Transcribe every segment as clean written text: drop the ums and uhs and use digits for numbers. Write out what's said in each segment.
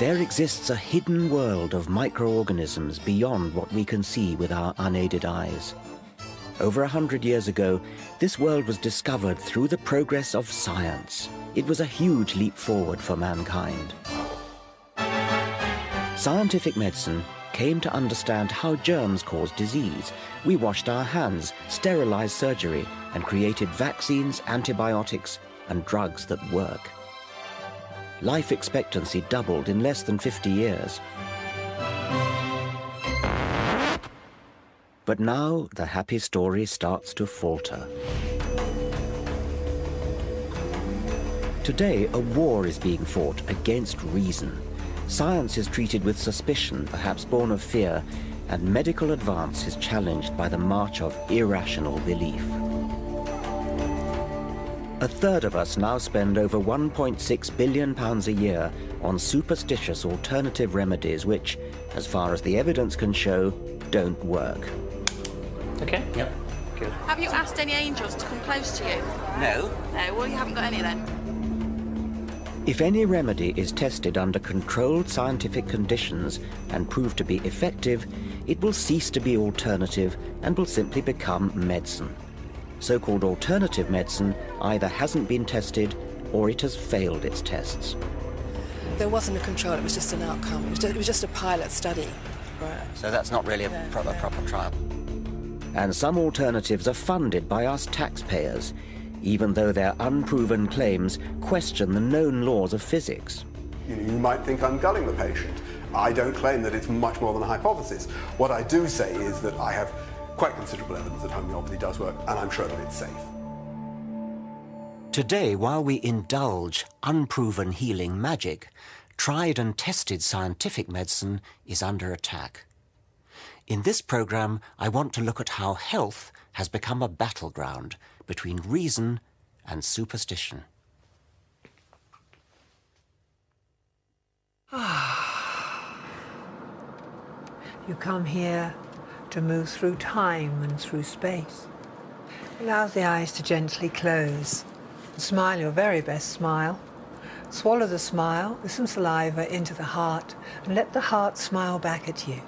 There exists a hidden world of microorganisms beyond what we can see with our unaided eyes. Over 100 years ago, this world was discovered through the progress of science. It was a huge leap forward for mankind. Scientific medicine came to understand how germs cause disease. We washed our hands, sterilized surgery, and created vaccines, antibiotics, and drugs that work. Life expectancy doubled in less than 50 years. But now the happy story starts to falter. Today, a war is being fought against reason. Science is treated with suspicion, perhaps born of fear, and medical advance is challenged by the march of irrational belief. A third of us now spend over £1.6 billion a year on superstitious alternative remedies which, as far as the evidence can show, don't work. Okay. Yep. Good. Have you asked any angels to come close to you? No. No, well, you haven't got any then. If any remedy is tested under controlled scientific conditions and proved to be effective, it will cease to be alternative and will simply become medicine. So-called alternative medicine either hasn't been tested or it has failed its tests. There wasn't a control, it was just an outcome. It was just a pilot study. Right. So that's not really a proper trial. And some alternatives are funded by us taxpayers, even though their unproven claims question the known laws of physics. You might think I'm gulling the patient. I don't claim that it's much more than a hypothesis. What I do say is that I have quite considerable evidence that homeopathy does work, and I'm sure that it's safe. Today, while we indulge unproven healing magic, tried and tested scientific medicine is under attack. In this program, I want to look at how health has become a battleground between reason and superstition. You come here to move through time and through space. Allow the eyes to gently close. Smile your very best smile. Swallow the smile with some saliva into the heart and let the heart smile back at you.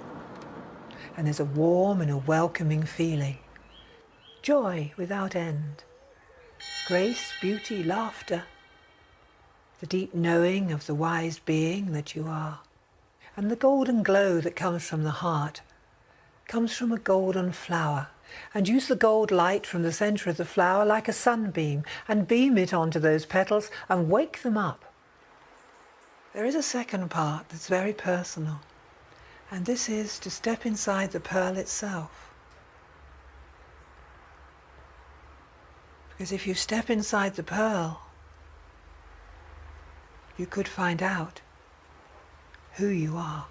And there's a warm and a welcoming feeling. Joy without end. Grace, beauty, laughter. The deep knowing of the wise being that you are. And the golden glow that comes from the heart comes from a golden flower. And use the gold light from the center of the flower like a sunbeam and beam it onto those petals and wake them up. There is a second part that's very personal. And this is to step inside the pearl itself. Because if you step inside the pearl, you could find out who you are.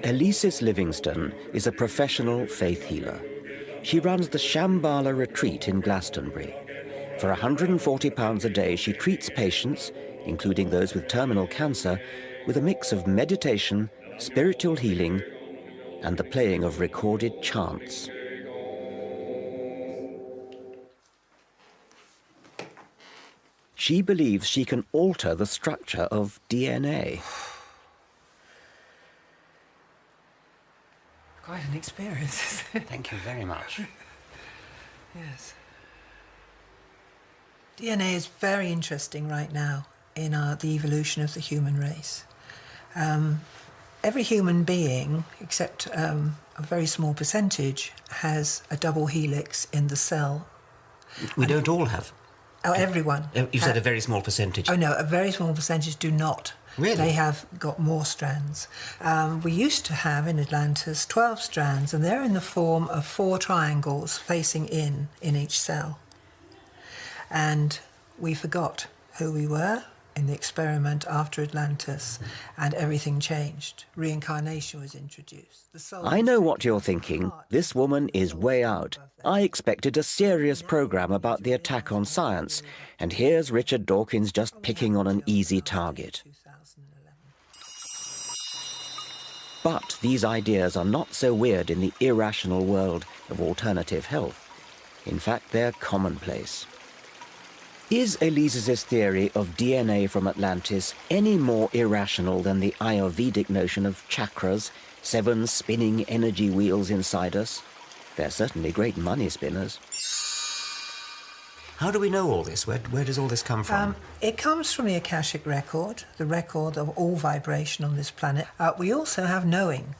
Elisis Livingston is a professional faith healer. She runs the Shambhala retreat in Glastonbury. For £140 a day, she treats patients, including those with terminal cancer, with a mix of meditation, spiritual healing, and the playing of recorded chants. She believes she can alter the structure of DNA. Quite an experience. Thank you very much. Yes. DNA is very interesting right now in the evolution of the human race. Every human being, except a very small percentage, has a double helix in the cell. We don't all have. Oh, everyone. You said a very small percentage. Oh, no, a very small percentage do not. Really? They have got more strands. We used to have in Atlantis 12 strands, and they're in the form of 4 triangles facing in each cell. And we forgot who we were in the experiment after Atlantis, and everything changed. Reincarnation was introduced. The soul I know what you're thinking. This woman is way out. I expected a serious program about the attack on science, and here's Richard Dawkins just picking on an easy target. But these ideas are not so weird in the irrational world of alternative health. In fact, they're commonplace. Is Elise's theory of DNA from Atlantis any more irrational than the Ayurvedic notion of chakras, 7 spinning energy wheels inside us? They're certainly great money spinners. How do we know all this? Where does all this come from? It comes from the Akashic record, the record of all vibration on this planet. We also have knowing.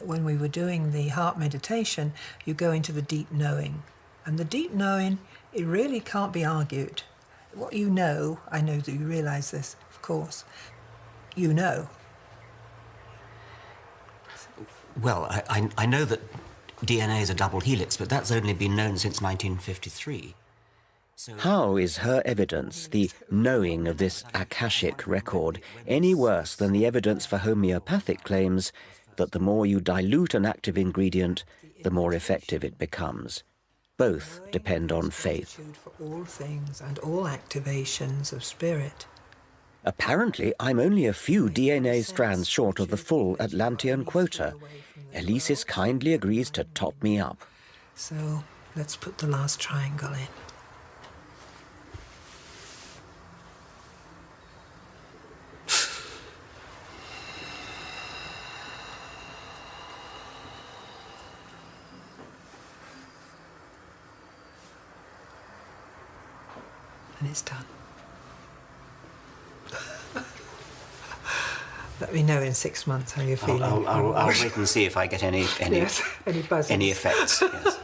When we were doing the heart meditation, you go into the deep knowing. And the deep knowing, it really can't be argued. What you know, I know that you realise this, of course, you know. Well, I know that DNA is a double helix, but that's only been known since 1953. So how is her evidence, the knowing of this Akashic record, any worse than the evidence for homeopathic claims that the more you dilute an active ingredient, the more effective it becomes? Both depend on faith. For all things and all activations of spirit. Apparently, I'm only a few DNA strands short of the full Atlantean quota. Elisis kindly agrees to top me up. So let's put the last triangle in. And it's done. Let me know in 6 months how you're feeling. I'll wait and see if I get any yes, any buzzing. any effects. Yes.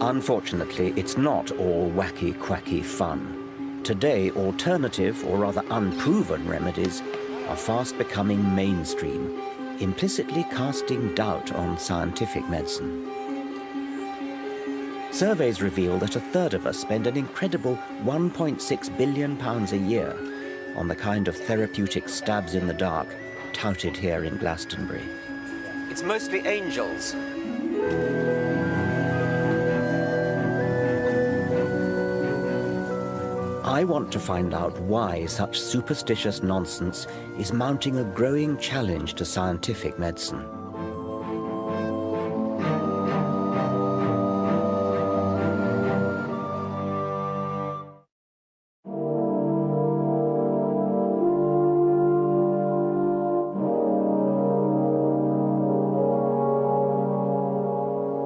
Unfortunately, it's not all wacky, quacky fun. Today, alternative, or rather unproven remedies are fast becoming mainstream, implicitly casting doubt on scientific medicine. Surveys reveal that 1/3 of us spend an incredible £1.6 billion a year on the kind of therapeutic stabs in the dark touted here in Glastonbury. It's mostly angels. I want to find out why such superstitious nonsense is mounting a growing challenge to scientific medicine.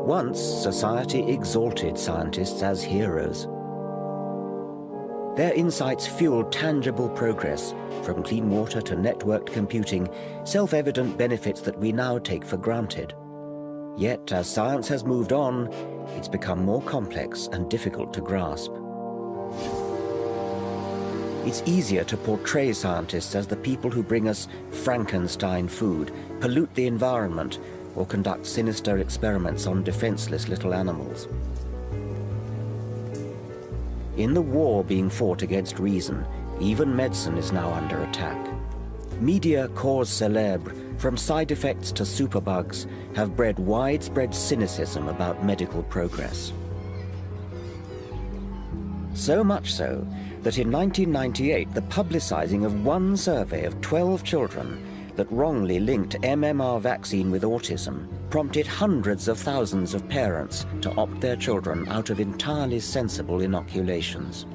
Once, society exalted scientists as heroes. Their insights fueled tangible progress, from clean water to networked computing, self-evident benefits that we now take for granted. Yet, as science has moved on, it's become more complex and difficult to grasp. It's easier to portray scientists as the people who bring us Frankenstein food, pollute the environment, or conduct sinister experiments on defenseless little animals. In the war being fought against reason, even medicine is now under attack. Media cause célèbre, from side effects to superbugs, have bred widespread cynicism about medical progress. So much so that in 1998, the publicizing of one survey of 12 children that wrongly linked MMR vaccine with autism prompted hundreds of thousands of parents to opt their children out of entirely sensible inoculations.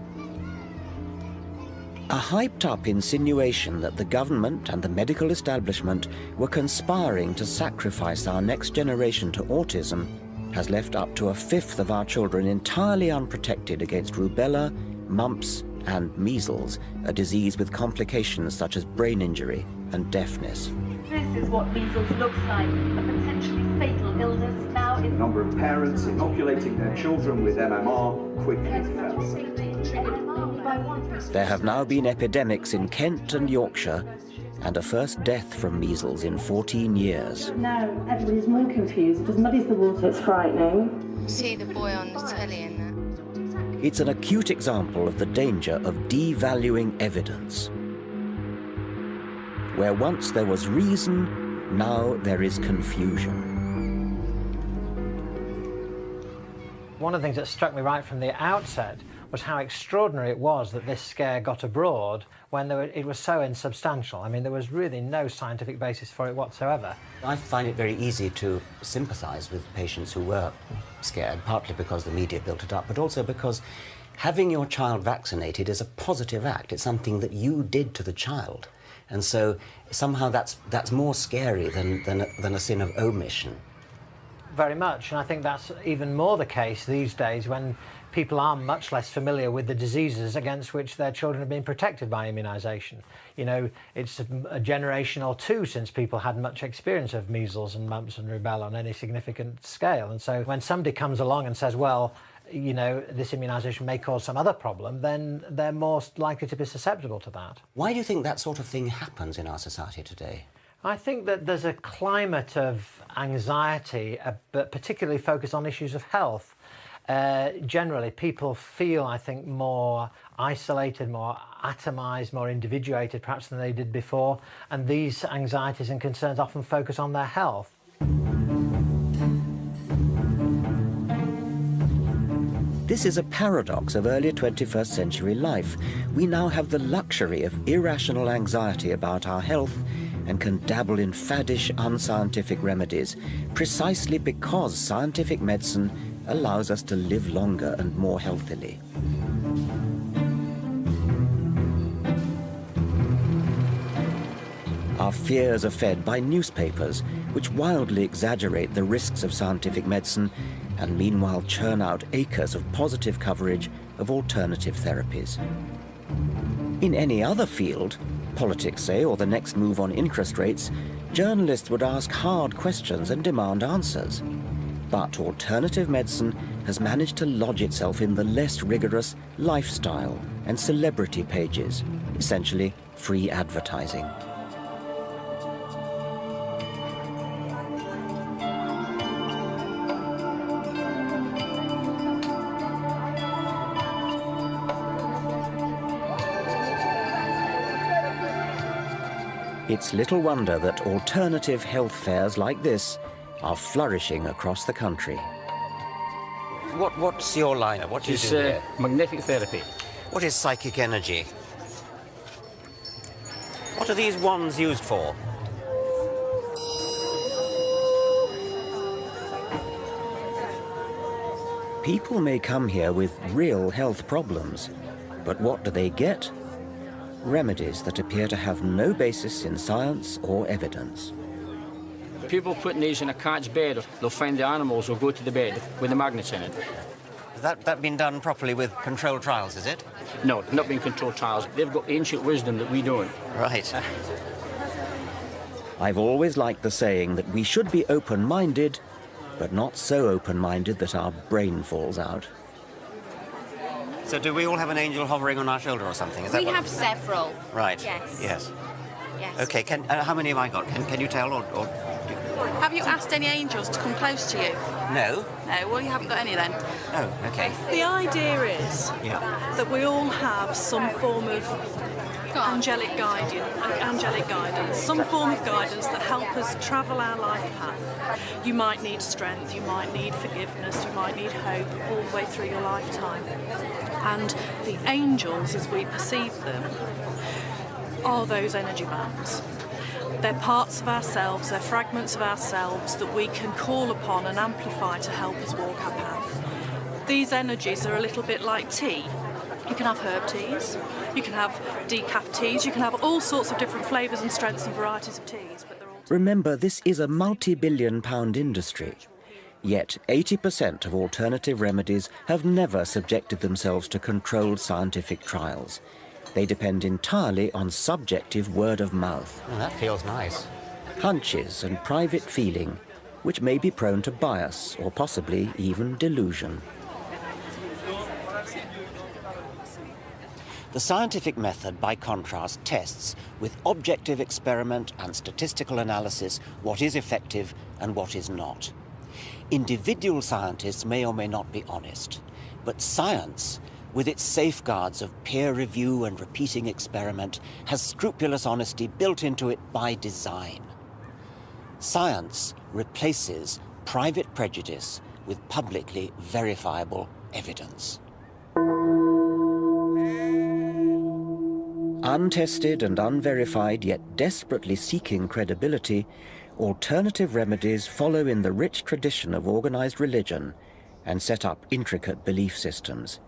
A hyped-up insinuation that the government and the medical establishment were conspiring to sacrifice our next generation to autism has left up to 1/5 of our children entirely unprotected against rubella, mumps, and measles, a disease with complications such as brain injury and deafness. This is what measles looks like, a potentially fatal illness now in... The number of parents inoculating their children with MMR quickly fell. There have now been epidemics in Kent and Yorkshire, and a first death from measles in 14 years. Now everybody's more confused, it just muddies the water, it's frightening. See the boy on the telly and that. It's an acute example of the danger of devaluing evidence. Where once there was reason, now there is confusion. One of the things that struck me right from the outset was how extraordinary it was that this scare got abroad when it was so insubstantial. I mean, there was really no scientific basis for it whatsoever. I find it very easy to sympathise with patients who were scared, partly because the media built it up, but also because having your child vaccinated is a positive act. It's something that you did to the child. And so somehow that's more scary than a sin of omission. Very much, and I think that's even more the case these days when people are much less familiar with the diseases against which their children have been protected by immunisation. You know, it's a generation or two since people had much experience of measles and mumps and rubella on any significant scale. And so when somebody comes along and says, well, you know, this immunisation may cause some other problem, then they're more likely to be susceptible to that. Why do you think that sort of thing happens in our society today? I think that there's a climate of anxiety, but particularly focused on issues of health. Generally, people feel, I think, more isolated, more atomised, more individuated perhaps than they did before, and these anxieties and concerns often focus on their health. This is a paradox of early 21st century life. We now have the luxury of irrational anxiety about our health and can dabble in faddish, unscientific remedies precisely because scientific medicine allows us to live longer and more healthily. Our fears are fed by newspapers, which wildly exaggerate the risks of scientific medicine and meanwhile churn out acres of positive coverage of alternative therapies. In any other field, politics, say, or the next move on interest rates, journalists would ask hard questions and demand answers. But alternative medicine has managed to lodge itself in the less rigorous lifestyle and celebrity pages, essentially free advertising. It's little wonder that alternative health fairs like this are flourishing across the country. What's your line? What do you do here? Magnetic therapy. What is psychic energy? What are these wands used for? People may come here with real health problems, but what do they get? Remedies that appear to have no basis in science or evidence. People putting these in a cat's bed, they'll find the animals will go to the bed with the magnets in it. Has that been done properly with controlled trials, is it? No, not been controlled trials. They've got ancient wisdom that we don't. Right. I've always liked the saying that we should be open-minded, but not so open-minded that our brain falls out. So do we all have an angel hovering on our shoulder or something? Is that We what have several. Right. Yes. Yes. Yes. Okay, how many have I got? Can you tell or Have you asked any angels to come close to you? No. No, well, you haven't got any then. Oh, okay. The idea is that we all have some form of angelic guidance, some form of guidance that help us travel our life path. You might need strength, you might need forgiveness, you might need hope all the way through your lifetime. And the angels, as we perceive them, are those energy bands. They're parts of ourselves, they're fragments of ourselves that we can call upon and amplify to help us walk our path. These energies are a little bit like tea. You can have herb teas, you can have decaf teas, you can have all sorts of different flavours and strengths and varieties of teas. But they're all... Remember, this is a multi-billion-pound industry. Yet 80% of alternative remedies have never subjected themselves to controlled scientific trials. They depend entirely on subjective word of mouth. Oh, that feels nice. Hunches and private feeling, which may be prone to bias or possibly even delusion. The scientific method, by contrast, tests with objective experiment and statistical analysis what is effective and what is not. Individual scientists may or may not be honest, but science, with its safeguards of peer review and repeating experiment, has scrupulous honesty built into it by design. Science replaces private prejudice with publicly verifiable evidence. Untested and unverified, yet desperately seeking credibility, alternative remedies follow in the rich tradition of organized religion and set up intricate belief systems.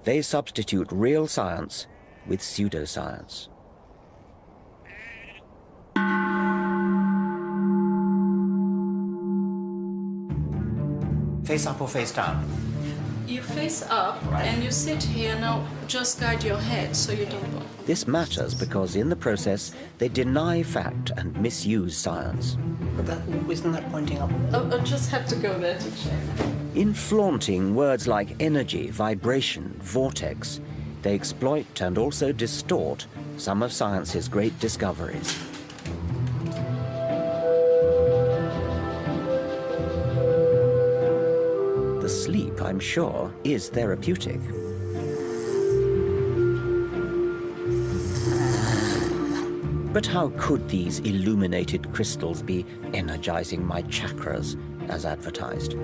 They substitute real science with pseudoscience. Face up or face down? You face up and you sit here. Now just guide your head so you don't bump. This matters because in the process they deny fact and misuse science. But isn't that pointing up? I'll just have to go there to check. In flaunting words like energy, vibration, vortex, they exploit and also distort some of science's great discoveries. The sleep, I'm sure, is therapeutic. But how could these illuminated crystals be energizing my chakras as advertised?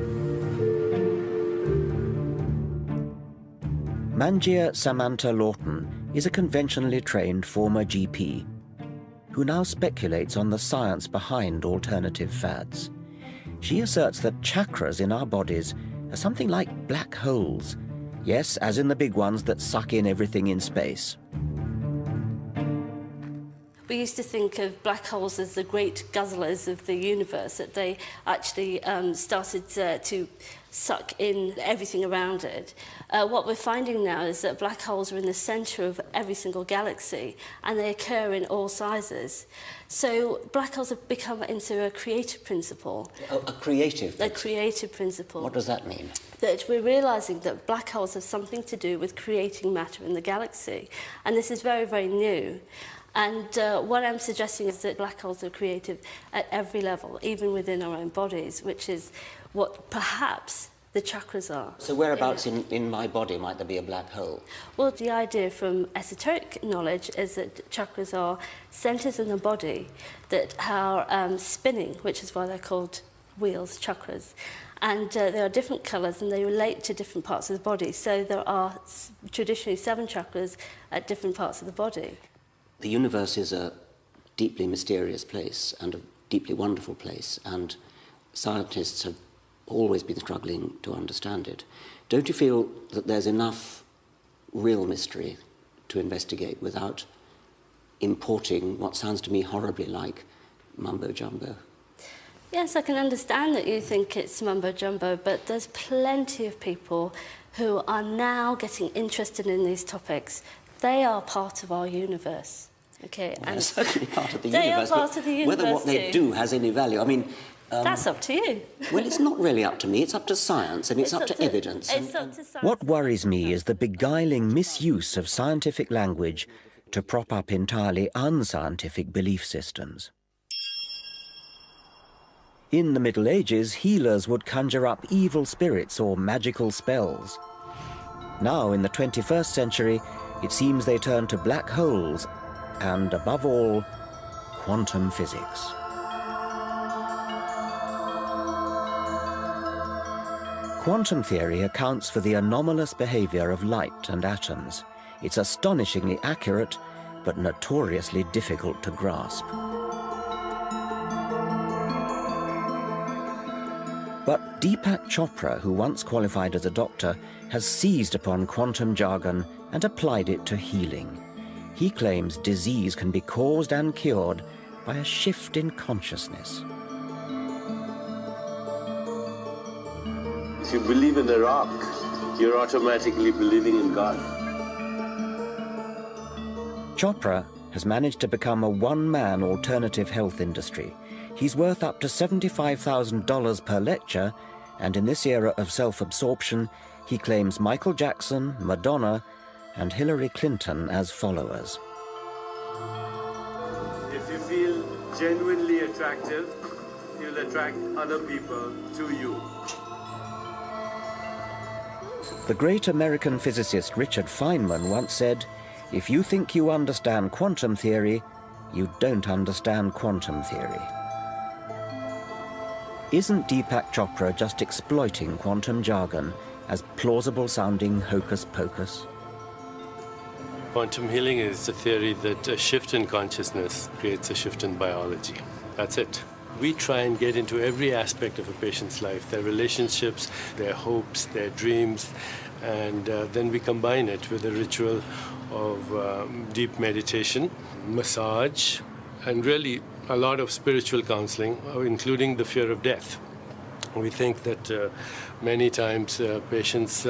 Manjia Samantha Lawton is a conventionally trained former GP who now speculates on the science behind alternative fads. She asserts that chakras in our bodies are something like black holes. Yes, as in the big ones that suck in everything in space. We used to think of black holes as the great guzzlers of the universe, that they actually started to suck in everything around it. What we're finding now is that black holes are in the centre of every single galaxy, and they occur in all sizes. So black holes have become into a creative principle. A creative principle? A creative principle. What does that mean? That we're realising that black holes have something to do with creating matter in the galaxy. And this is very, very new. And what I'm suggesting is that black holes are creative at every level, even within our own bodies, which is what perhaps the chakras are. So whereabouts in my body might there be a black hole? Well, the idea from esoteric knowledge is that chakras are centres in the body that are spinning, which is why they're called wheels, chakras. And there are different colours and they relate to different parts of the body. So there are traditionally 7 chakras at different parts of the body. The universe is a deeply mysterious place and a deeply wonderful place, and scientists have always been struggling to understand it. Don't you feel that there's enough real mystery to investigate without importing what sounds to me horribly like mumbo-jumbo? Yes, I can understand that you think it's mumbo-jumbo, but there's plenty of people who are now getting interested in these topics. They are part of our universe. Okay, well, they're certainly part of the they universe. They are part of the universe. Whether what they do has any value, I mean. That's up to you. Well, it's not really up to me. It's up to science, and it's up to evidence. It's up to science. What worries me is the beguiling misuse of scientific language to prop up entirely unscientific belief systems. In the Middle Ages, healers would conjure up evil spirits or magical spells. Now, in the 21st century, it seems they turn to black holes and, above all, quantum physics. Quantum theory accounts for the anomalous behavior of light and atoms. It's astonishingly accurate, but notoriously difficult to grasp. But Deepak Chopra, who once qualified as a doctor, has seized upon quantum jargon and applied it to healing. He claims disease can be caused and cured by a shift in consciousness. If you believe in a rock, you're automatically believing in God. Chopra has managed to become a one-man alternative health industry. He's worth up to $75,000 per lecture, and in this era of self-absorption, he claims Michael Jackson, Madonna, and Hillary Clinton as followers. If you feel genuinely attractive, you'll attract other people to you. The great American physicist Richard Feynman once said, "If you think you understand quantum theory, you don't understand quantum theory." Isn't Deepak Chopra just exploiting quantum jargon as plausible-sounding hocus-pocus? Quantum healing is a theory that a shift in consciousness creates a shift in biology. That's it. We try and get into every aspect of a patient's life, their relationships, their hopes, their dreams, and then we combine it with a ritual of deep meditation, massage, and really a lot of spiritual counseling, including the fear of death. We think that many times patients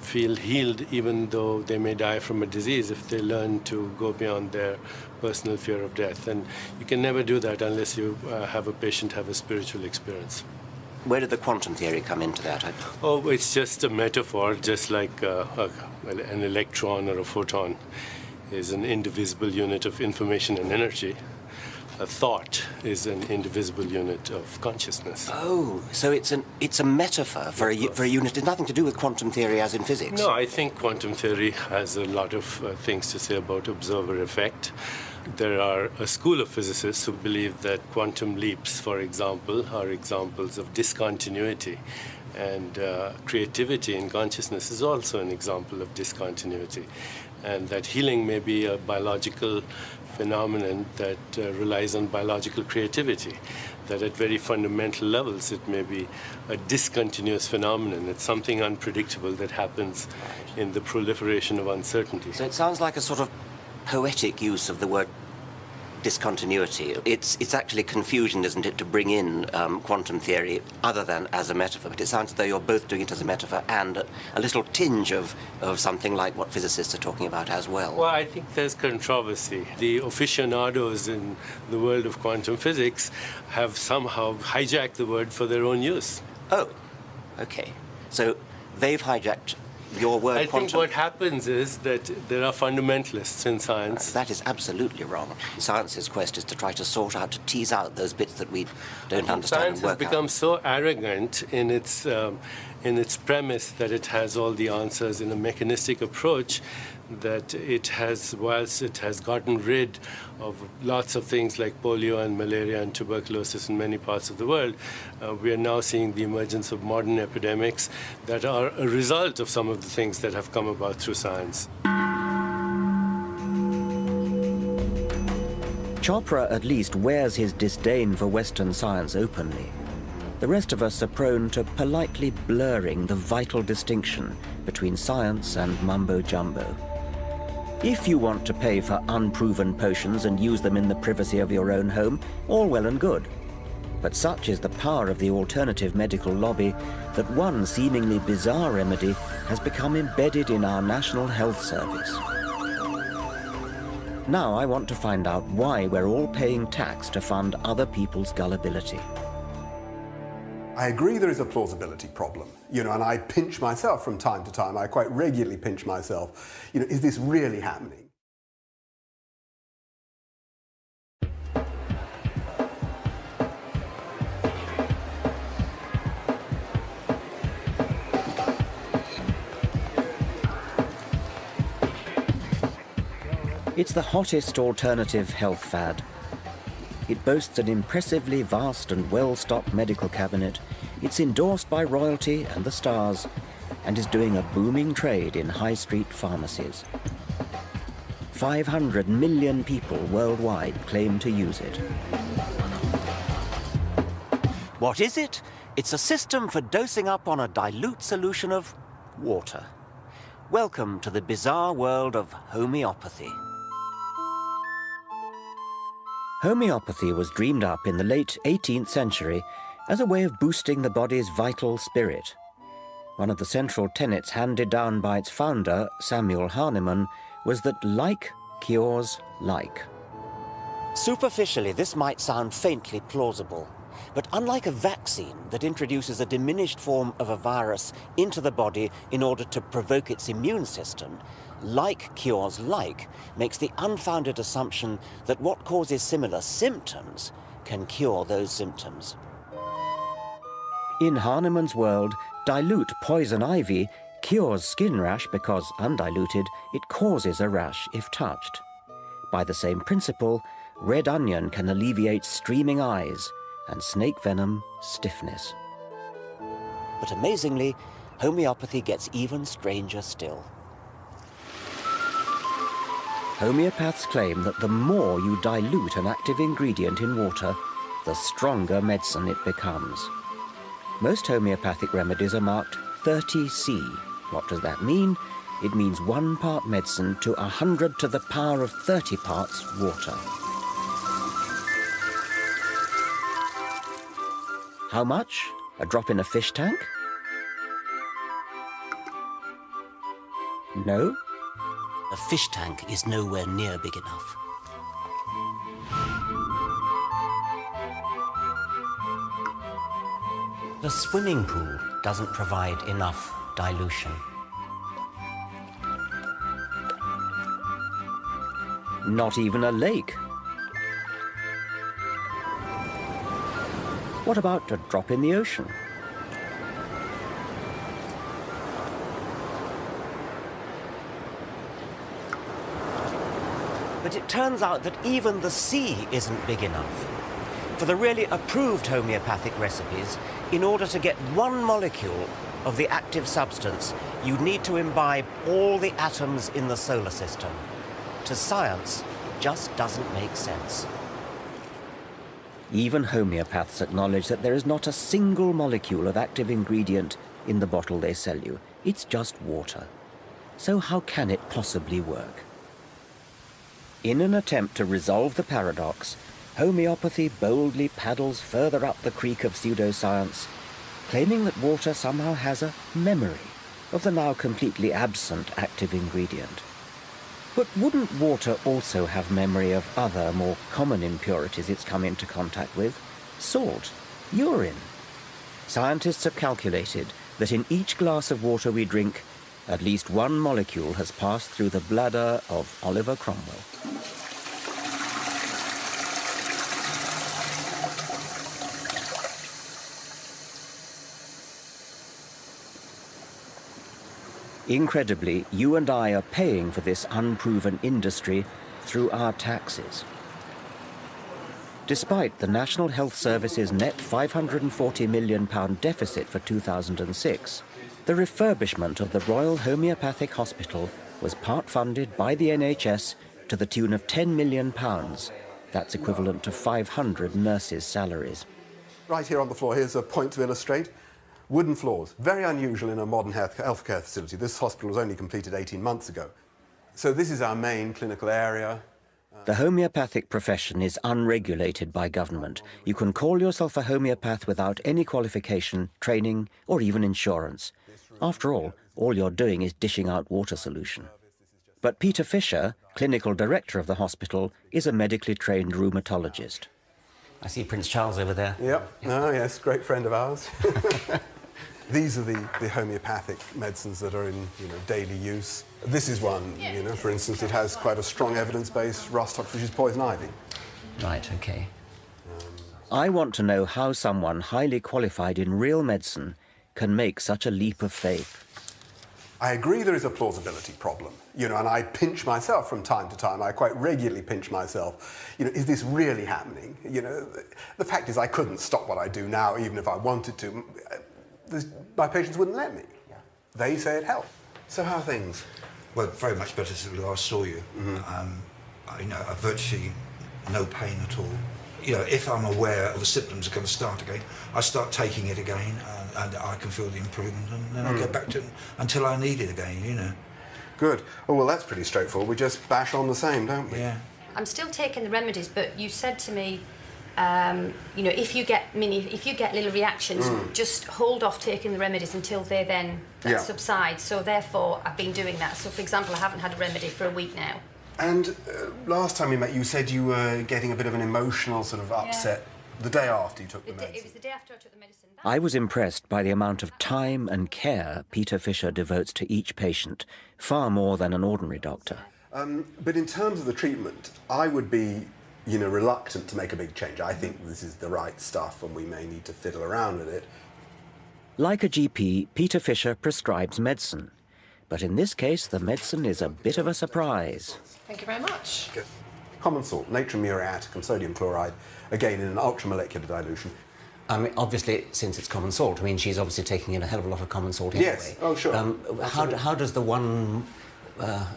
feel healed even though they may die from a disease if they learn to go beyond their personal fear of death. And you can never do that unless you have a patient have a spiritual experience. Where did the quantum theory come into that? Oh, it's just a metaphor, just like an electron or a photon is an indivisible unit of information and energy. A thought is an indivisible unit of consciousness. Oh, so it's a metaphor for a unit. It's nothing to do with quantum theory as in physics. No, I think quantum theory has a lot of things to say about observer effect. There are a school of physicists who believe that quantum leaps, for example, are examples of discontinuity. And creativity in consciousness is also an example of discontinuity. And that healing may be a biological phenomenon that relies on biological creativity, that at very fundamental levels it may be a discontinuous phenomenon. It's something unpredictable that happens in the proliferation of uncertainty. So it sounds like a sort of poetic use of the word discontinuity. It's actually confusion, isn't it, to bring in quantum theory other than as a metaphor, but it sounds as though you're both doing it as a metaphor and a little tinge of something like what physicists are talking about as well. Well, I think there's controversy. The aficionados in the world of quantum physics have somehow hijacked the word for their own use. Oh, okay. So they've hijacked your word quantum. I think what happens is that there are fundamentalists in science. That is absolutely wrong. Science's quest is to try to sort out, to tease out those bits that we don't understand and work out. Science has become so arrogant in its premise that it has all the answers in a mechanistic approach that it has, whilst it has gotten rid of lots of things like polio and malaria and tuberculosis in many parts of the world, we are now seeing the emergence of modern epidemics that are a result of some of the things that have come about through science. Chopra at least wears his disdain for Western science openly. The rest of us are prone to politely blurring the vital distinction between science and mumbo-jumbo. If you want to pay for unproven potions and use them in the privacy of your own home, all well and good. But such is the power of the alternative medical lobby that one seemingly bizarre remedy has become embedded in our National Health Service. Now I want to find out why we're all paying tax to fund other people's gullibility. I agree there is a plausibility problem, and I pinch myself from time to time. I quite regularly pinch myself. Is this really happening? It's the hottest alternative health fad. It boasts an impressively vast and well-stocked medical cabinet. It's endorsed by royalty and the stars, and is doing a booming trade in high street pharmacies. 500 million people worldwide claim to use it. What is it? It's a system for dosing up on a dilute solution of water. Welcome to the bizarre world of homeopathy. Homeopathy was dreamed up in the late 18th century as a way of boosting the body's vital spirit. One of the central tenets handed down by its founder, Samuel Hahnemann, was that like cures like. Superficially, this might sound faintly plausible, but unlike a vaccine that introduces a diminished form of a virus into the body in order to provoke its immune system, like cures like makes the unfounded assumption that what causes similar symptoms can cure those symptoms. In Hahnemann's world, dilute poison ivy cures skin rash because, undiluted, it causes a rash if touched. By the same principle, red onion can alleviate streaming eyes and snake venom stiffness. But amazingly, homeopathy gets even stranger still. Homeopaths claim that the more you dilute an active ingredient in water, the stronger medicine it becomes. Most homeopathic remedies are marked 30C. What does that mean? It means 1 part medicine to 100 to the power of 30 parts water. How much? A drop in a fish tank? No? A fish tank is nowhere near big enough. The swimming pool doesn't provide enough dilution. Not even a lake. What about a drop in the ocean? But it turns out that even the sea isn't big enough. For the really approved homeopathic recipes, in order to get 1 molecule of the active substance, you'd need to imbibe all the atoms in the solar system. To science, just doesn't make sense. Even homeopaths acknowledge that there is not a single molecule of active ingredient in the bottle they sell you. It's just water. So how can it possibly work? In an attempt to resolve the paradox, homeopathy boldly paddles further up the creek of pseudoscience, claiming that water somehow has a memory of the now completely absent active ingredient. But wouldn't water also have memory of other, more common impurities it's come into contact with? Salt, urine. Scientists have calculated that in each glass of water we drink, at least 1 molecule has passed through the bladder of Oliver Cromwell. Incredibly, you and I are paying for this unproven industry through our taxes. Despite the National Health Service's net £540 million deficit for 2006, the refurbishment of the Royal Homeopathic Hospital was part funded by the NHS to the tune of £10 million. That's equivalent to 500 nurses' salaries. Right here on the floor, here's a point to illustrate. Wooden floors, very unusual in a modern healthcare facility. This hospital was only completed 18 months ago. So this is our main clinical area. The homeopathic profession is unregulated by government. You can call yourself a homeopath without any qualification, training, or even insurance. After all you're doing is dishing out water solution. But Peter Fisher, clinical director of the hospital, is a medically trained rheumatologist. I see Prince Charles over there. Yep. Oh, yes, great friend of ours. These are the homeopathic medicines that are in, daily use. This is one, for instance, it has quite a strong evidence base, rust, which is poison ivy. Right, okay. I want to know how someone highly qualified in real medicine can make such a leap of faith. I agree there is a plausibility problem, and I pinch myself from time to time. I quite regularly pinch myself. Is this really happening? The fact is I couldn't stop what I do now, even if I wanted to. My patients wouldn't let me. Yeah. They say it helped. So how are things? Well, very much better since we last saw you. Mm-hmm. I virtually no pain at all. If I'm aware of the symptoms are going to start again, I start taking it again, and I can feel the improvement, and then I go back to it until I need it again, Good. Oh, well, that's pretty straightforward. We just bash on the same, don't we? Yeah. I'm still taking the remedies, but you said to me, if you get little reactions, just hold off taking the remedies until they then subside. So therefore, I've been doing that. So, for example, I haven't had a remedy for a week now. And last time we met, you said you were getting a bit of an emotional sort of upset the day after you took the medicine. It was the day after I took the medicine. I was impressed by the amount of time and care Peter Fisher devotes to each patient, far more than an ordinary doctor. But in terms of the treatment, I would be, reluctant to make a big change. I think this is the right stuff and we may need to fiddle around with it. Like a GP, Peter Fisher prescribes medicine. But in this case, the medicine is a bit of a surprise. Thank you very much. Okay. Common salt, natrium muriaticum, sodium chloride, again in an ultramolecular dilution. Obviously, since it's common salt, she's obviously taking in a hell of a lot of common salt anyway. Yes, oh sure. How does the 1 Well,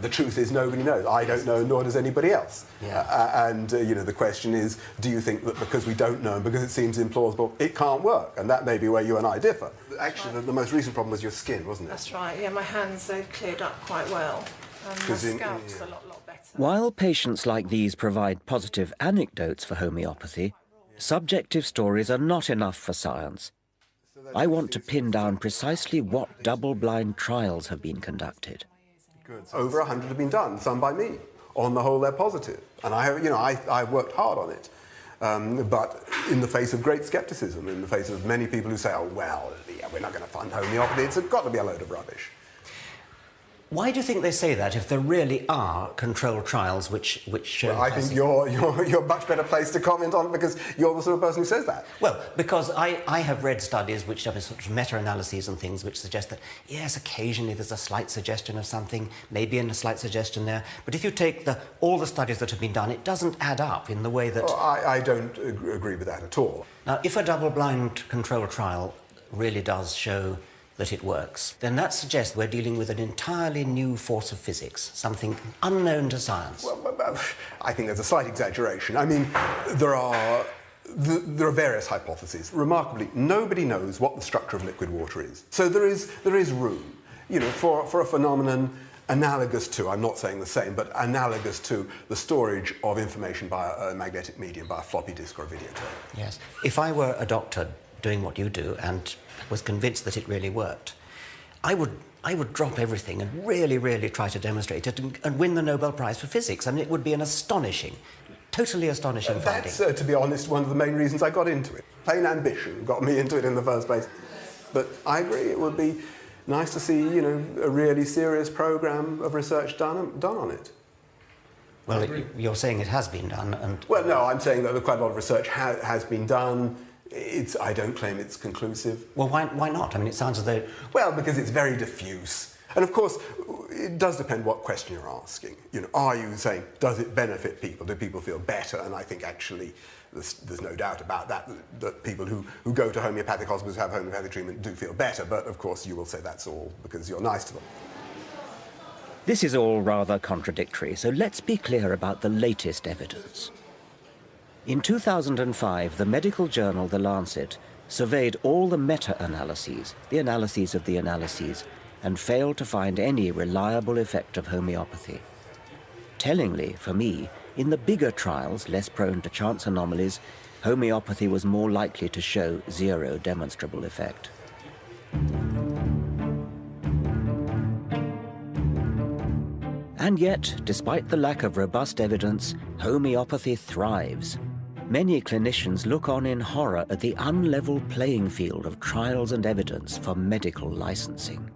the truth is nobody knows. I don't know, nor does anybody else. Yeah. You know, the question is, do you think that because we don't know and because it seems implausible, it can't work? And that may be where you and I differ. Actually, the most recent problem was your skin, wasn't it? That's right, yeah, my hands, they've cleared up quite well. And my scalp's a lot better. While patients like these provide positive anecdotes for homeopathy, subjective stories are not enough for science. I want to pin down precisely what double-blind trials have been conducted. Good. Over 100 have been done, some by me. On the whole, they're positive. And I've worked hard on it. But in the face of great scepticism, in the face of many people who say, oh, well, yeah, we're not going to fund homeopathy, it's got to be a load of rubbish. Why do you think they say that if there really are controlled trials which show... Well, I think you're much better placed to comment on it because you're the sort of person who says that. Well, because I have read studies which have sort of meta-analyses and things which suggest that, yes, occasionally there's a slight suggestion of something, maybe a slight suggestion there, but if you take all the studies that have been done, it doesn't add up in the way that... Oh, I don't agree with that at all. Now, if a double-blind controlled trial really does show that it works, then that suggests we're dealing with an entirely new force of physics, something unknown to science. Well, I think there's a slight exaggeration. I mean, there are various hypotheses. Remarkably, nobody knows what the structure of liquid water is. So there is room, you know, for a phenomenon analogous to, I'm not saying the same, but analogous to the storage of information by a magnetic medium, by a floppy disk or a videotape. Yes. If I were a doctor doing what you do and was convinced that it really worked, I would drop everything and really try to demonstrate it and win the Nobel Prize for Physics. I mean, it would be an totally astonishing finding. That's, to be honest, one of the main reasons I got into it. Plain ambition got me into it in the first place. But I agree, it would be nice to see, you know, a really serious programme of research done on it. Well, you're saying it has been done, and... Well, no, I'm saying that quite a lot of research has been done. I don't claim it's conclusive. Well, why not? I mean, it sounds as though... Well, because it's very diffuse. And of course, it does depend what question you're asking. You know, are you saying, does it benefit people? Do people feel better? And I think actually there's no doubt about that people who go to homeopathic hospitals who have homeopathic treatment do feel better. But of course, you will say that's all because you're nice to them. This is all rather contradictory, so let's be clear about the latest evidence. In 2005, the medical journal The Lancet surveyed all the meta-analyses, the analyses of the analyses, and failed to find any reliable effect of homeopathy. Tellingly, for me, in the bigger trials, less prone to chance anomalies, homeopathy was more likely to show zero demonstrable effect. And yet, despite the lack of robust evidence, homeopathy thrives. Many clinicians look on in horror at the unlevel playing field of trials and evidence for medical licensing.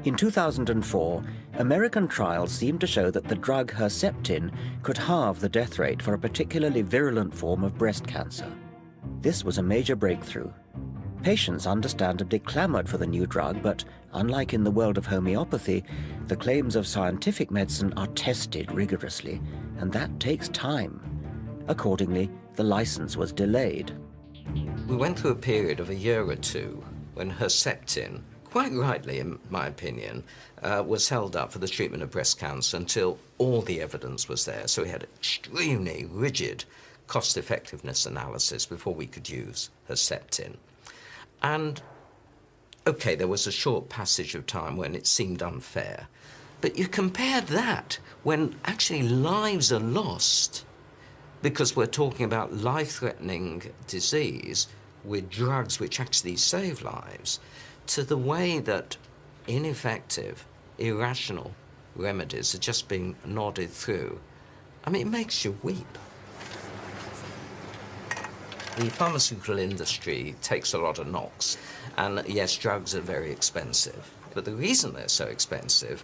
In 2004, American trials seemed to show that the drug Herceptin could halve the death rate for a particularly virulent form of breast cancer. This was a major breakthrough. Patients understandably clamored for the new drug, but unlike in the world of homeopathy, the claims of scientific medicine are tested rigorously, and that takes time. Accordingly, the license was delayed. We went through a period of a year or two when Herceptin, quite rightly in my opinion, was held up for the treatment of breast cancer until all the evidence was there. So we had extremely rigid cost-effectiveness analysis before we could use Herceptin. And, okay, there was a short passage of time when it seemed unfair. But you compare that when actually lives are lost, because we're talking about life-threatening disease with drugs which actually save lives, to the way that ineffective, irrational remedies are just being nodded through. I mean, it makes you weep. The pharmaceutical industry takes a lot of knocks, and yes, drugs are very expensive. But the reason they're so expensive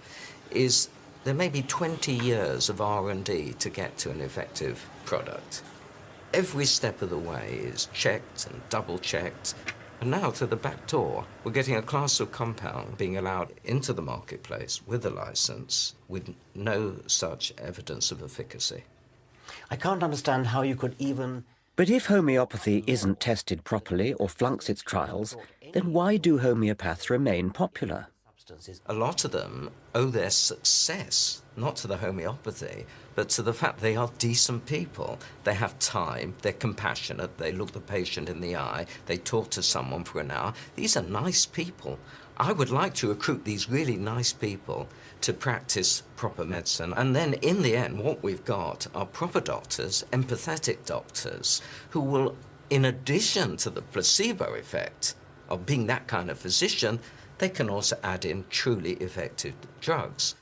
is there may be 20 years of R&D to get to an effective product. Every step of the way is checked and double-checked. And now, through the back door, we're getting a class of compound being allowed into the marketplace with a license with no such evidence of efficacy. I can't understand how you could even... But if homeopathy isn't tested properly or flunks its trials, then why do homeopaths remain popular? substances. A lot of them owe their success not to the homeopathy, but to the fact they are decent people. They have time, they're compassionate, they look the patient in the eye, they talk to someone for an hour. These are nice people. I would like to recruit these really nice people to practice proper medicine. And then, in the end, what we've got are proper doctors, empathetic doctors, who will, in addition to the placebo effect of being that kind of physician, they can also add in truly effective drugs.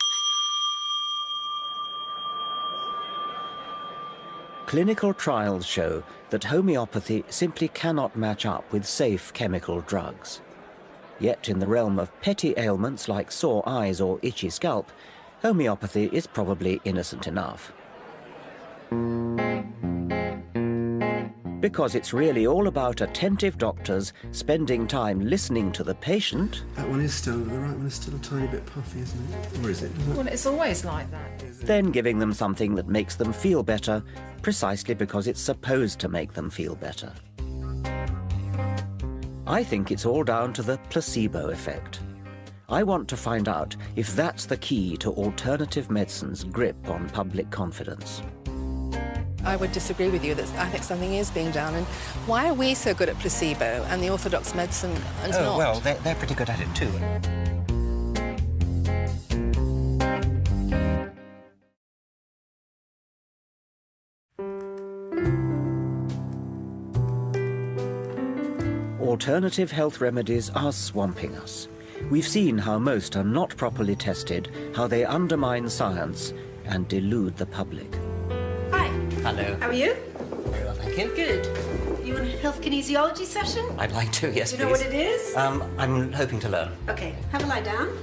Clinical trials show that homeopathy simply cannot match up with safe chemical drugs. Yet in the realm of petty ailments like sore eyes or itchy scalp, homeopathy is probably innocent enough. Because it's really all about attentive doctors spending time listening to the patient. That one is still, the right one is still a tiny bit puffy, isn't it? Or is it? Well, it's always like that. Then giving them something that makes them feel better, precisely because it's supposed to make them feel better. I think it's all down to the placebo effect. I want to find out if that's the key to alternative medicine's grip on public confidence. I would disagree with you that I think something is being done. And why are we so good at placebo and the orthodox medicine is not? Well, they're pretty good at it too. Alternative health remedies are swamping us. We've seen how most are not properly tested, how they undermine science and delude the public. Hello. How are you? Very well, thank you. Good. You want a health kinesiology session? I'd like to, yes, Do you know what it is? I'm hoping to learn. Okay, have a lie down.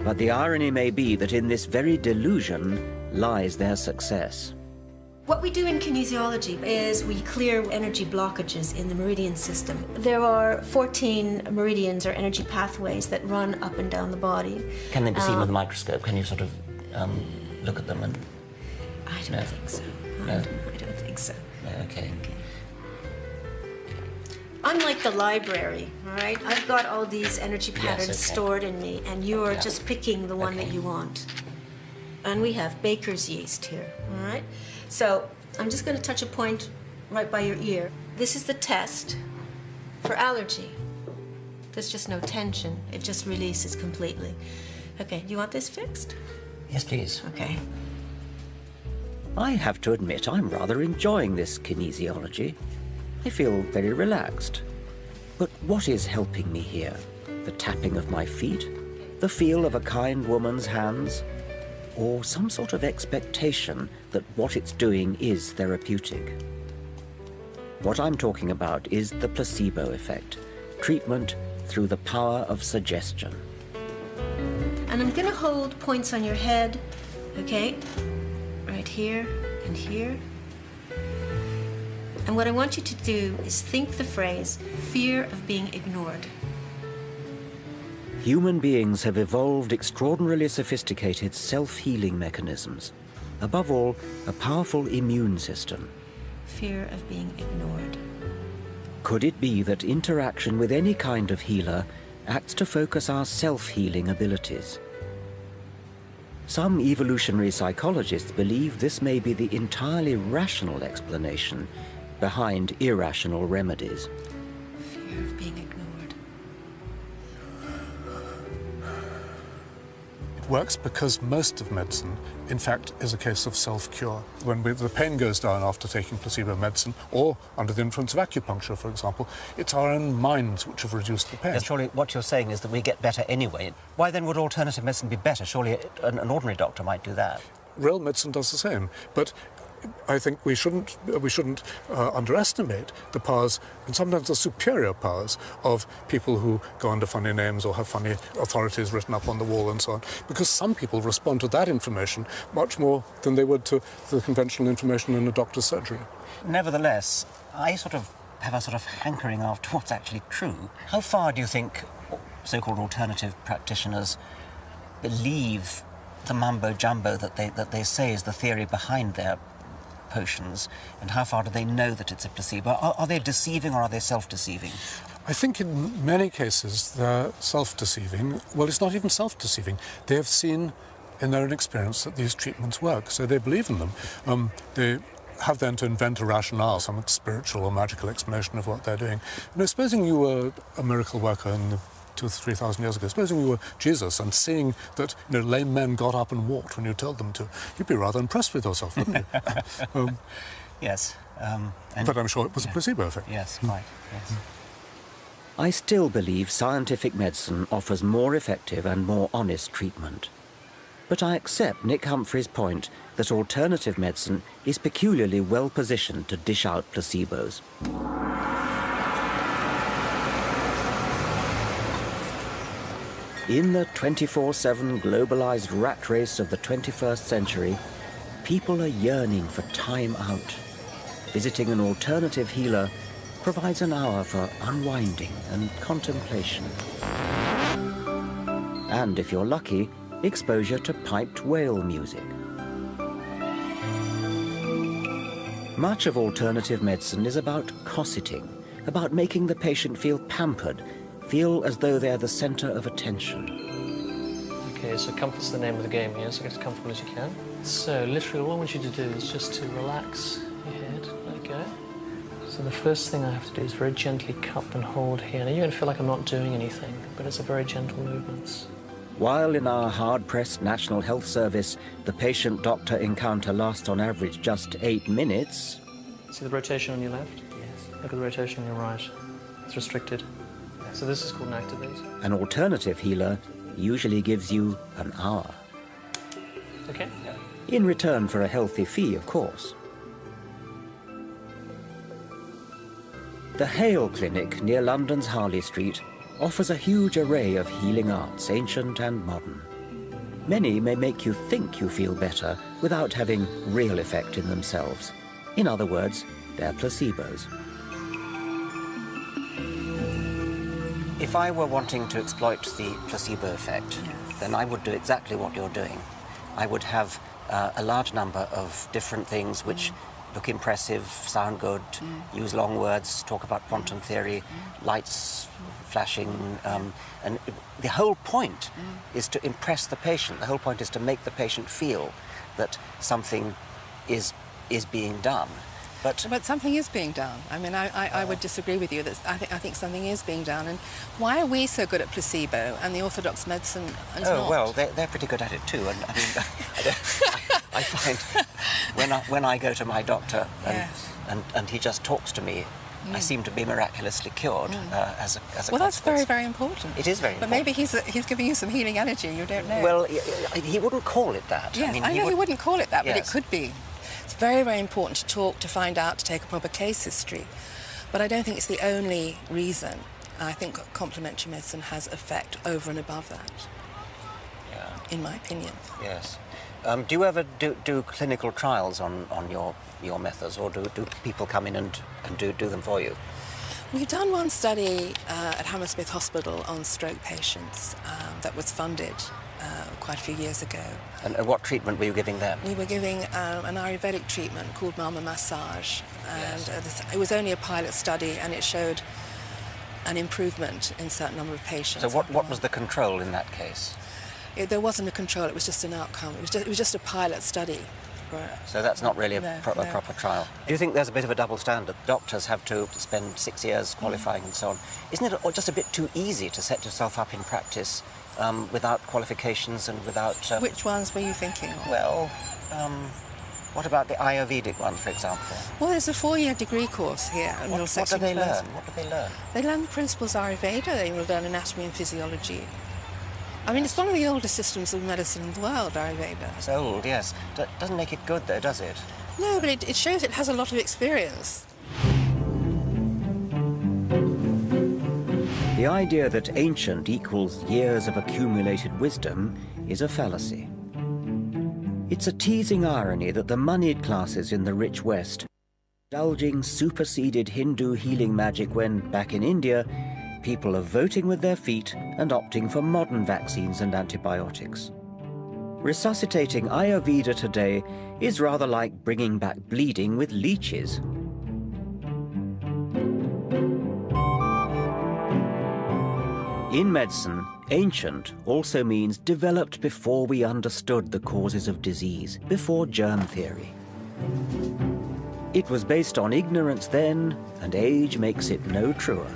But the irony may be that in this very delusion lies their success. What we do in kinesiology is we clear energy blockages in the meridian system. There are 14 meridians or energy pathways that run up and down the body. Can they be seen with a microscope? Can you sort of look at them and... I don't think so. No? I don't think so. No, okay. Unlike the library, all right? I've got all these energy patterns stored in me, and you're just picking the one that you want. And we have baker's yeast here, all right? So I'm just going to touch a point right by your ear. This is the test for allergy. There's just no tension. It just releases completely. Okay, do you want this fixed? Yes, please. Okay. I have to admit I'm rather enjoying this kinesiology. I feel very relaxed. But what is helping me here? The tapping of my feet? The feel of a kind woman's hands? Or some sort of expectation that what it's doing is therapeutic? What I'm talking about is the placebo effect, treatment through the power of suggestion. And I'm going to hold points on your head, okay? Right here and here. And what I want you to do is think the phrase, fear of being ignored. Human beings have evolved extraordinarily sophisticated self-healing mechanisms. Above all, a powerful immune system. Fear of being ignored. Could it be that interaction with any kind of healer acts to focus our self-healing abilities? Some evolutionary psychologists believe this may be the entirely rational explanation behind irrational remedies. Fear of being ignored. It works because most of medicine, in fact, is a case of self-cure. When the pain goes down after taking placebo medicine, or under the influence of acupuncture, for example, it's our own minds which have reduced the pain. Yes, surely what you're saying is that we get better anyway. Why then would alternative medicine be better? Surely an ordinary doctor might do that. Real medicine does the same, but I think we shouldn't underestimate the powers, and sometimes the superior powers, of people who go under funny names or have funny authorities written up on the wall and so on, because some people respond to that information much more than they would to the conventional information in a doctor's surgery. Nevertheless, I have a sort of hankering after what's actually true. How far do you think so-called alternative practitioners believe the mumbo-jumbo that they say is the theory behind their potions, and how far do they know that it's a placebo? Are they deceiving or are they self-deceiving? I think in many cases they're self-deceiving. Well, it's not even self-deceiving. They have seen in their own experience that these treatments work, so they believe in them. They have then to invent a rationale, some spiritual or magical explanation of what they're doing. You know, supposing you were a miracle worker in the 2,000 or 3,000 years ago, supposing you were Jesus and seeing that, you know, lame men got up and walked when you told them to, you'd be rather impressed with yourself, wouldn't you? Yes. But I'm sure it was a placebo effect. Yes, quite, yes. I still believe scientific medicine offers more effective and more honest treatment. But I accept Nick Humphrey's point that alternative medicine is peculiarly well positioned to dish out placebos. In the 24/7 globalized rat race of the 21st century, people are yearning for time out. Visiting an alternative healer provides an hour for unwinding and contemplation. And if you're lucky, exposure to piped whale music. Much of alternative medicine is about cosseting, about making the patient feel pampered, feel as though they're the center of attention. Okay, so comfort's the name of the game here, so get as comfortable as you can. So literally all I want you to do is just to relax your head, let it go. So the first thing I have to do is very gently cup and hold here. Now you're going to feel like I'm not doing anything, but it's a very gentle movements. While in our hard-pressed National Health Service, the patient-doctor encounter lasts on average just 8 minutes. See the rotation on your left? Yes. Look at the rotation on your right. It's restricted. So this is called an activator. An alternative healer usually gives you an hour. Okay. In return for a healthy fee, of course. The Hale Clinic near London's Harley Street offers a huge array of healing arts, ancient and modern. Many may make you think you feel better without having real effect in themselves. In other words, they're placebos. If I were wanting to exploit the placebo effect, then I would do exactly what you're doing. I would have a large number of different things which look impressive, sound good, use long words, talk about quantum theory, lights flashing, and the whole point is to impress the patient. The whole point is to make the patient feel that something is being done. But something is being done. I mean, I would disagree with you. That I think something is being done. And why are we so good at placebo and the orthodox medicine is not? Well, they're pretty good at it too. And I mean, I find when I go to my doctor and he just talks to me, I seem to be miraculously cured as a well, that's very, very important. It is very important. But maybe he's giving you some healing energy. You don't know. Well, he wouldn't call it that. Yes, I know he wouldn't call it that, but it could be. It's very, very important to talk, to find out, to take a proper case history. But I don't think it's the only reason. I think complementary medicine has effect over and above that, in my opinion. Yes. Do you ever do clinical trials on your methods, or do people come in and do them for you? We've done one study at Hammersmith Hospital on stroke patients that was funded quite a few years ago. And what treatment were you giving them? We were giving an Ayurvedic treatment called Mama Massage, and it was only a pilot study, and it showed an improvement in a certain number of patients. So what was the control in that case? There wasn't a control, it was just an outcome. It was just a pilot study. Right. So that's not really a proper trial. Do you think there's a bit of a double standard? Doctors have to spend 6 years qualifying and so on. Isn't it just a bit too easy to set yourself up in practice without qualifications and without... Which ones were you thinking of? Well, what about the Ayurvedic one, for example? Well, there's a 4-year degree course here. What do they learn? What do they learn? They learn the principles of Ayurveda. They will learn anatomy and physiology. I mean, it's one of the oldest systems of medicine in the world, Ayurveda. It's old, yes. Doesn't make it good, though, does it? No, but it shows it has a lot of experience. The idea that ancient equals years of accumulated wisdom is a fallacy. It's a teasing irony that the moneyed classes in the rich West, indulging superseded Hindu healing magic when, back in India, people are voting with their feet and opting for modern vaccines and antibiotics. Resuscitating Ayurveda today is rather like bringing back bleeding with leeches. In medicine, ancient also means developed before we understood the causes of disease, before germ theory. It was based on ignorance then, and age makes it no truer.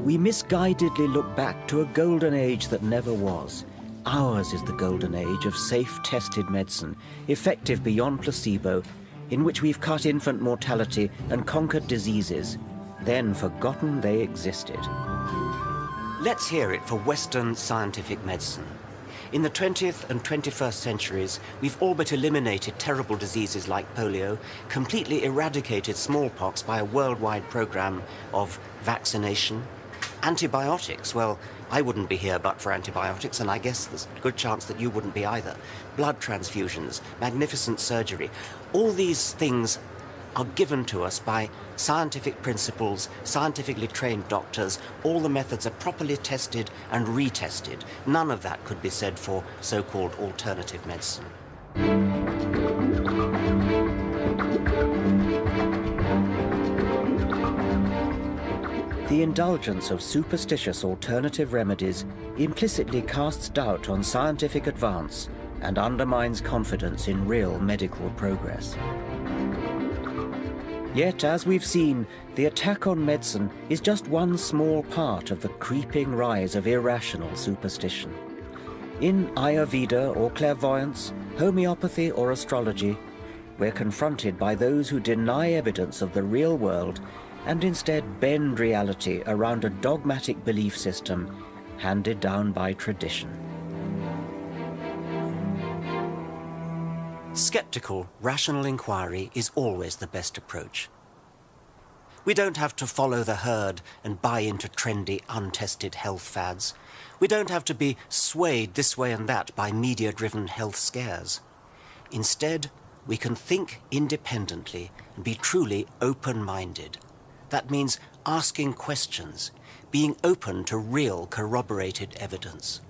We misguidedly look back to a golden age that never was. Ours is the golden age of safe, tested medicine, effective beyond placebo, in which we've cut infant mortality and conquered diseases, then forgotten they existed. Let's hear it for Western scientific medicine. In the 20th and 21st centuries, we've all but eliminated terrible diseases like polio, completely eradicated smallpox by a worldwide program of vaccination. Antibiotics, well, I wouldn't be here but for antibiotics, and I guess there's a good chance that you wouldn't be either. Blood transfusions, magnificent surgery, all these things are given to us by scientific principles, scientifically trained doctors. All the methods are properly tested and retested. None of that could be said for so-called alternative medicine. The indulgence of superstitious alternative remedies implicitly casts doubt on scientific advance and undermines confidence in real medical progress. Yet, as we've seen, the attack on medicine is just one small part of the creeping rise of irrational superstition. In Ayurveda or clairvoyance, homeopathy or astrology, we're confronted by those who deny evidence of the real world and instead bend reality around a dogmatic belief system handed down by tradition. Skeptical, rational inquiry is always the best approach. We don't have to follow the herd and buy into trendy, untested health fads. We don't have to be swayed this way and that by media-driven health scares. Instead, we can think independently and be truly open-minded. That means asking questions, being open to real corroborated evidence.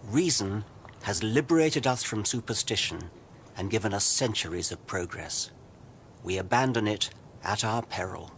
Reason has liberated us from superstition and given us centuries of progress. We abandon it at our peril.